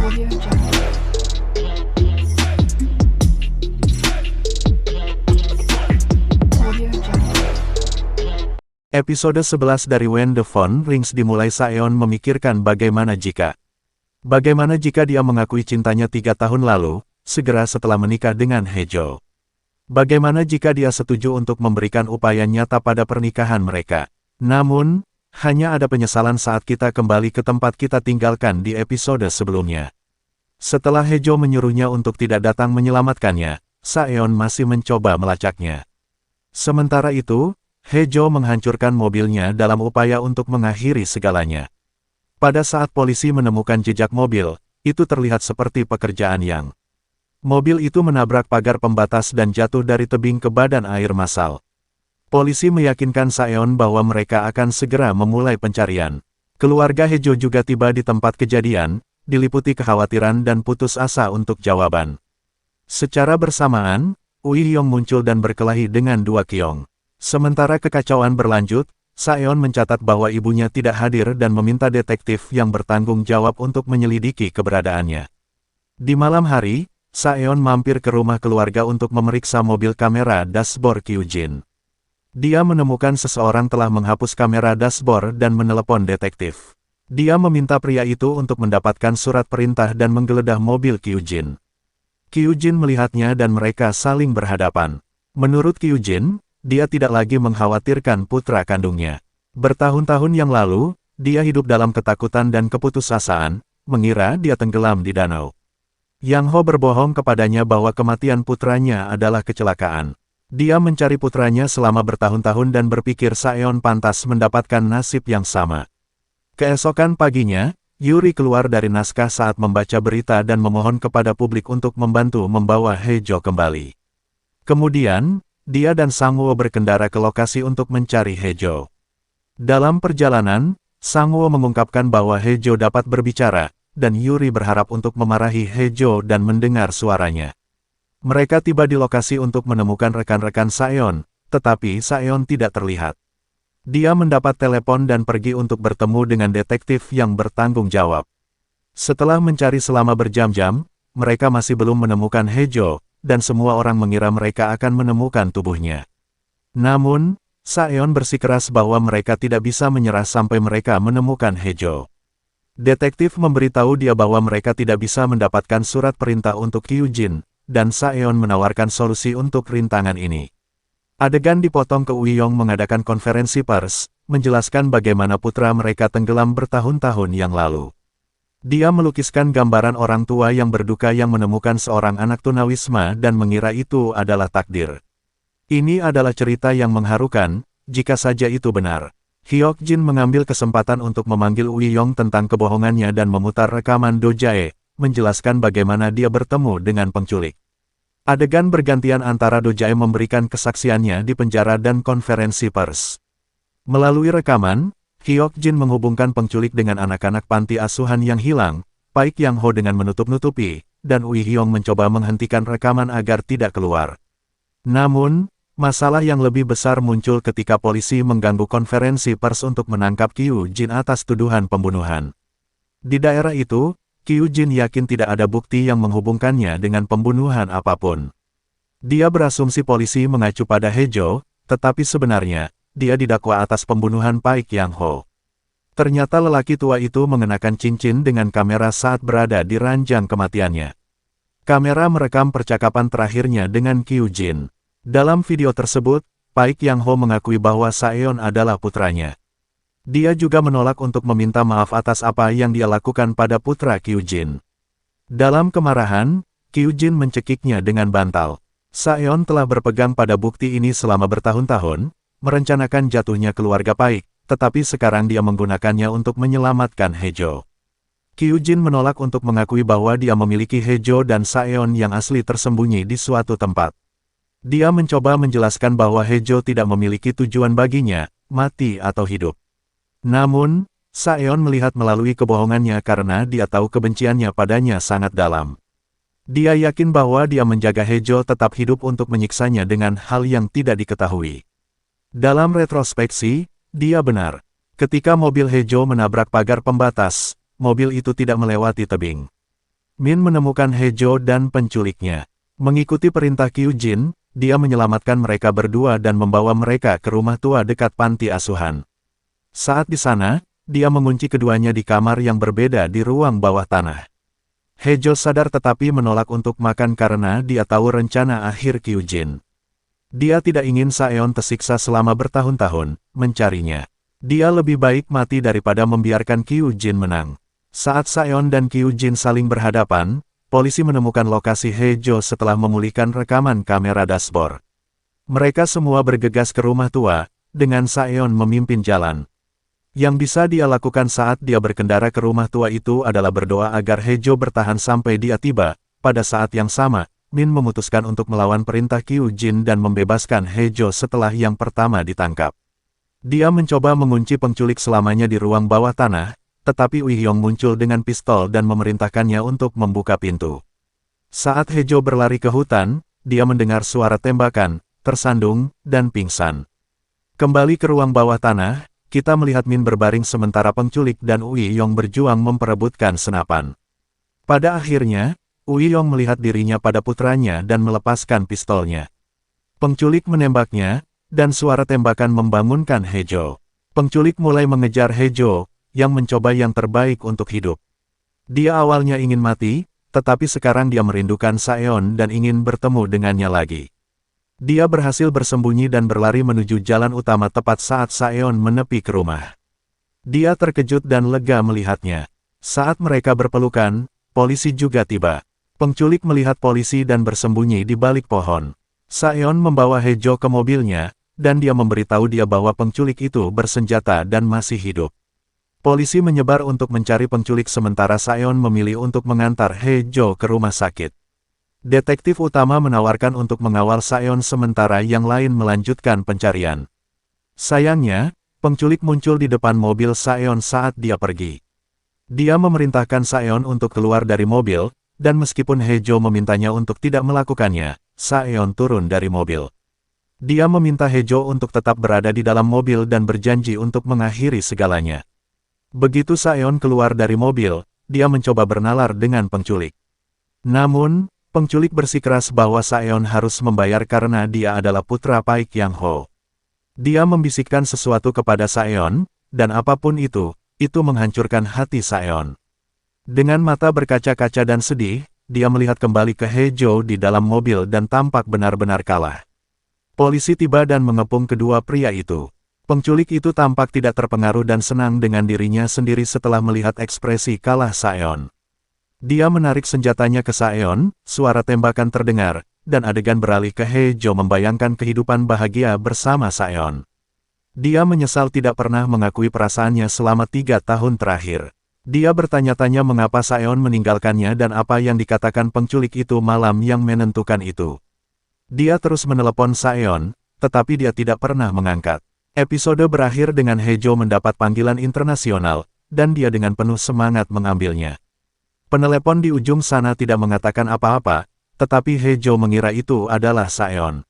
Audio Jungle. Audio Jungle. Episode 11 dari When the Phone Rings dimulai. Saeon memikirkan bagaimana jika dia mengakui cintanya 3 tahun lalu, segera setelah menikah dengan Haejo. Bagaimana jika dia setuju untuk memberikan upaya nyata pada pernikahan mereka. Namun, hanya ada penyesalan saat kita kembali ke tempat kita tinggalkan di episode sebelumnya. Setelah Haejo menyuruhnya untuk tidak datang menyelamatkannya, Saeon masih mencoba melacaknya. Sementara itu, Haejo menghancurkan mobilnya dalam upaya untuk mengakhiri segalanya. Pada saat polisi menemukan jejak mobil, itu terlihat seperti pekerjaan yang. Mobil itu menabrak pagar pembatas dan jatuh dari tebing ke badan air massal. Polisi meyakinkan Saeon bahwa mereka akan segera memulai pencarian. Keluarga Haejo juga tiba di tempat kejadian, diliputi kekhawatiran dan putus asa untuk jawaban. Secara bersamaan, Ui Hyung muncul dan berkelahi dengan dua Kyong. Sementara kekacauan berlanjut, Saeon mencatat bahwa ibunya tidak hadir dan meminta detektif yang bertanggung jawab untuk menyelidiki keberadaannya. Di malam hari, Saeon mampir ke rumah keluarga untuk memeriksa mobil kamera dashboard Kyujin. Dia menemukan seseorang telah menghapus kamera dashboard dan menelepon detektif. Dia meminta pria itu untuk mendapatkan surat perintah dan menggeledah mobil Kyujin. Kyujin melihatnya dan mereka saling berhadapan. Menurut Kyujin, dia tidak lagi mengkhawatirkan putra kandungnya. Bertahun-tahun yang lalu, dia hidup dalam ketakutan dan keputusasaan, mengira dia tenggelam di danau. Yang Ho berbohong kepadanya bahwa kematian putranya adalah kecelakaan. Dia mencari putranya selama bertahun-tahun dan berpikir Saeon pantas mendapatkan nasib yang sama. Keesokan paginya, Yuri keluar dari naskah saat membaca berita dan memohon kepada publik untuk membantu membawa Haejo kembali. Kemudian, dia dan Sangwoo berkendara ke lokasi untuk mencari Haejo. Dalam perjalanan, Sangwoo mengungkapkan bahwa Haejo dapat berbicara, dan Yuri berharap untuk memarahi Haejo dan mendengar suaranya. Mereka tiba di lokasi untuk menemukan rekan-rekan Saeon, tetapi Saeon tidak terlihat. Dia mendapat telepon dan pergi untuk bertemu dengan detektif yang bertanggung jawab. Setelah mencari selama berjam-jam, mereka masih belum menemukan Haejo, dan semua orang mengira mereka akan menemukan tubuhnya. Namun, Saeon bersikeras bahwa mereka tidak bisa menyerah sampai mereka menemukan Haejo. Detektif memberitahu dia bahwa mereka tidak bisa mendapatkan surat perintah untuk Kyujin, dan Saeon menawarkan solusi untuk rintangan ini. Adegan dipotong ke Ui Hyung mengadakan konferensi pers, menjelaskan bagaimana putra mereka tenggelam bertahun-tahun yang lalu. Dia melukiskan gambaran orang tua yang berduka yang menemukan seorang anak tunawisma dan mengira itu adalah takdir. Ini adalah cerita yang mengharukan, jika saja itu benar. Hyuk Jin mengambil kesempatan untuk memanggil Ui Hyung tentang kebohongannya dan memutar rekaman Do Jae, menjelaskan bagaimana dia bertemu dengan penculik. Adegan bergantian antara Do Jae memberikan kesaksiannya di penjara dan konferensi pers. Melalui rekaman, Hyuk Jin menghubungkan penculik dengan anak-anak panti asuhan yang hilang, Paik Yang Ho dengan menutup-nutupi, dan Ui Hyung mencoba menghentikan rekaman agar tidak keluar. Namun, masalah yang lebih besar muncul ketika polisi mengganggu konferensi pers untuk menangkap Kyujin atas tuduhan pembunuhan. Di daerah itu, Kyujin yakin tidak ada bukti yang menghubungkannya dengan pembunuhan apapun. Dia berasumsi polisi mengacu pada Haejo, tetapi sebenarnya, dia didakwa atas pembunuhan Paik Yang Ho. Ternyata lelaki tua itu mengenakan cincin dengan kamera saat berada di ranjang kematiannya. Kamera merekam percakapan terakhirnya dengan Kyujin. Dalam video tersebut, Paik Yang Ho mengakui bahwa Saeon adalah putranya. Dia juga menolak untuk meminta maaf atas apa yang dia lakukan pada putra Kyujin. Dalam kemarahan, Kyujin mencekiknya dengan bantal. Saeon telah berpegang pada bukti ini selama bertahun-tahun, merencanakan jatuhnya keluarga Paik, tetapi sekarang dia menggunakannya untuk menyelamatkan Haejo. Kyujin menolak untuk mengakui bahwa dia memiliki Haejo dan Saeon yang asli tersembunyi di suatu tempat. Dia mencoba menjelaskan bahwa Haejo tidak memiliki tujuan baginya, mati atau hidup. Namun, Saeon melihat melalui kebohongannya karena dia tahu kebenciannya padanya sangat dalam. Dia yakin bahwa dia menjaga Haejo tetap hidup untuk menyiksanya dengan hal yang tidak diketahui. Dalam retrospeksi, dia benar. Ketika mobil Haejo menabrak pagar pembatas, mobil itu tidak melewati tebing. Min menemukan Hejo dan penculiknya. Mengikuti perintah Kyujin, dia menyelamatkan mereka berdua dan membawa mereka ke rumah tua dekat panti asuhan. Saat di sana, dia mengunci keduanya di kamar yang berbeda di ruang bawah tanah. Hejo sadar tetapi menolak untuk makan karena dia tahu rencana akhir Kyujin. Dia tidak ingin Saeon tersiksa selama bertahun-tahun mencarinya. Dia lebih baik mati daripada membiarkan Kyujin menang. Saat Saeon dan Kyujin saling berhadapan, polisi menemukan lokasi Hejo setelah memulihkan rekaman kamera dashboard. Mereka semua bergegas ke rumah tua, dengan Saeon memimpin jalan. Yang bisa dia lakukan saat dia berkendara ke rumah tua itu adalah berdoa agar Hejo bertahan sampai dia tiba. Pada saat yang sama, Min memutuskan untuk melawan perintah Kyujin dan membebaskan Hejo setelah yang pertama ditangkap. Dia mencoba mengunci penculik selamanya di ruang bawah tanah, tetapi Uihyong muncul dengan pistol dan memerintahkannya untuk membuka pintu. Saat Hejo berlari ke hutan, dia mendengar suara tembakan, tersandung, dan pingsan. Kembali ke ruang bawah tanah, kita melihat Min berbaring sementara penculik dan Uihyong berjuang memperebutkan senapan. Pada akhirnya, Uihyong melihat dirinya pada putranya dan melepaskan pistolnya. Penculik menembaknya, dan suara tembakan membangunkan Hejo. Penculik mulai mengejar Hejo, yang mencoba yang terbaik untuk hidup. Dia awalnya ingin mati, tetapi sekarang dia merindukan Saeon dan ingin bertemu dengannya lagi. Dia berhasil bersembunyi dan berlari menuju jalan utama tepat saat Saeon menepi ke rumah. Dia terkejut dan lega melihatnya. Saat mereka berpelukan, polisi juga tiba. Penculik melihat polisi dan bersembunyi di balik pohon. Saeon membawa Hejo ke mobilnya, dan dia memberitahu dia bahwa penculik itu bersenjata dan masih hidup. Polisi menyebar untuk mencari penculik sementara Saeon memilih untuk mengantar Hejo ke rumah sakit. Detektif utama menawarkan untuk mengawal Saeon sementara yang lain melanjutkan pencarian. Sayangnya, penculik muncul di depan mobil Saeon saat dia pergi. Dia memerintahkan Saeon untuk keluar dari mobil, dan meskipun Hejo memintanya untuk tidak melakukannya, Saeon turun dari mobil. Dia meminta Hejo untuk tetap berada di dalam mobil dan berjanji untuk mengakhiri segalanya. Begitu Saeon keluar dari mobil, dia mencoba bernalar dengan penculik. Namun, penculik bersikeras bahwa Saeon harus membayar karena dia adalah putra Paik Yang Ho. Dia membisikkan sesuatu kepada Saeon, dan apapun itu menghancurkan hati Saeon. Dengan mata berkaca-kaca dan sedih, dia melihat kembali ke Hejo di dalam mobil dan tampak benar-benar kalah. Polisi tiba dan mengepung kedua pria itu. Penculik itu tampak tidak terpengaruh dan senang dengan dirinya sendiri setelah melihat ekspresi kalah Saeon. Dia menarik senjatanya ke Saeon, suara tembakan terdengar, dan adegan beralih ke Hejo membayangkan kehidupan bahagia bersama Saeon. Dia menyesal tidak pernah mengakui perasaannya selama 3 tahun terakhir. Dia bertanya-tanya mengapa Saeon meninggalkannya dan apa yang dikatakan penculik itu malam yang menentukan itu. Dia terus menelepon Saeon, tetapi dia tidak pernah mengangkat. Episode berakhir dengan Hejo mendapat panggilan internasional, dan dia dengan penuh semangat mengambilnya. Penelepon di ujung sana tidak mengatakan apa-apa, tetapi Hejo mengira itu adalah Saeon.